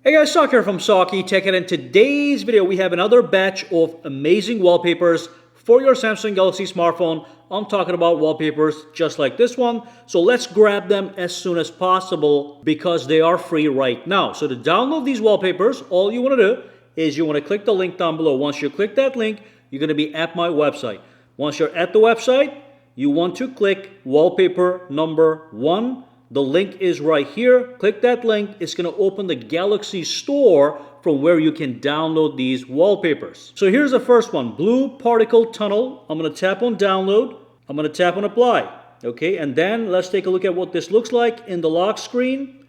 Hey guys, Sak here from sakitech, and in today's video we have another batch of amazing wallpapers for your Samsung Galaxy smartphone. I'm talking about wallpapers just like this one. So let's grab them as soon as possible because they are free right now. So to download these wallpapers, all you want to do is you want to click the link down below. Once you click that link, you're going to be at my website. Once you're at the website, you want to click wallpaper number 1. The link is right here. Click that link. It's going to open the Galaxy Store from where you can download these wallpapers. So here's the first one, Blue Particle Tunnel. I'm going to tap on download. I'm going to tap on apply. Okay, and then let's take a look at what this looks like in the lock screen.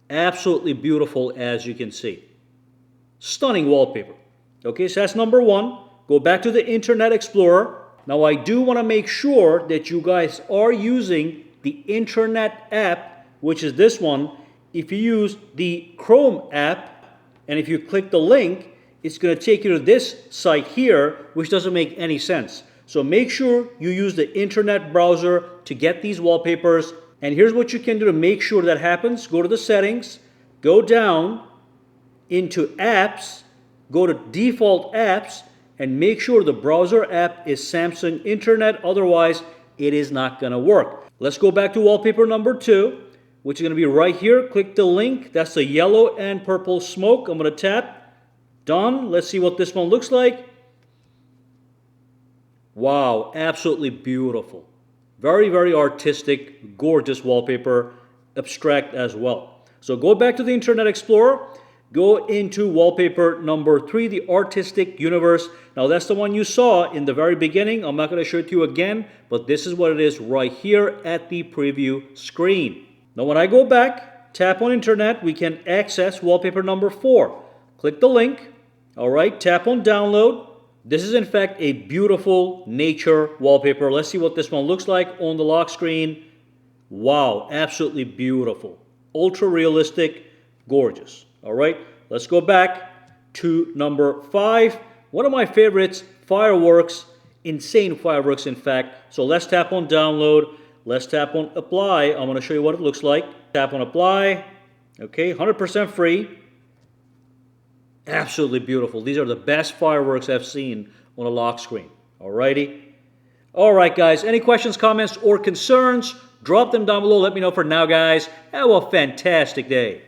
Absolutely beautiful, as you can see. Stunning wallpaper. Okay, so that's number 1. Go back to the Internet Explorer. Now I do want to make sure that you guys are using the Internet app, which is this one. If you use the Chrome app, and if you click the link, it's going to take you to this site here, which doesn't make any sense. So make sure you use the Internet browser to get these wallpapers. And here's what you can do to make sure that happens. Go to the settings, go down into apps, go to default apps, and make sure the browser app is Samsung Internet. Otherwise, it is not going to work. Let's go back to wallpaper number 2, which is going to be right here. Click the link. That's the yellow and purple smoke. I'm going to tap. Done. Let's see what this one looks like. Wow, absolutely beautiful. Very, very artistic, gorgeous wallpaper, abstract as well. So go back to the Internet Explorer. Go into wallpaper number 3, the Artistic Universe. Now that's the one you saw in the very beginning. I'm not going to show it to you again, but this is what it is right here at the preview screen. Now when I go back, tap on Internet, we can access wallpaper number 4. Click the link. All right, tap on download. This is in fact a beautiful nature wallpaper. Let's see what this one looks like on the lock screen. Wow, absolutely beautiful. Ultra realistic, gorgeous. All right, let's go back to number 5. One of my favorites, fireworks, insane fireworks in fact. So let's tap on download. Let's tap on apply. I'm going to show you what it looks like. Tap on apply. Okay, 100% free. Absolutely beautiful. These are the best fireworks I've seen on a lock screen. All righty. All right, guys. Any questions, comments, or concerns? Drop them down below. Let me know. For now, guys, have a fantastic day.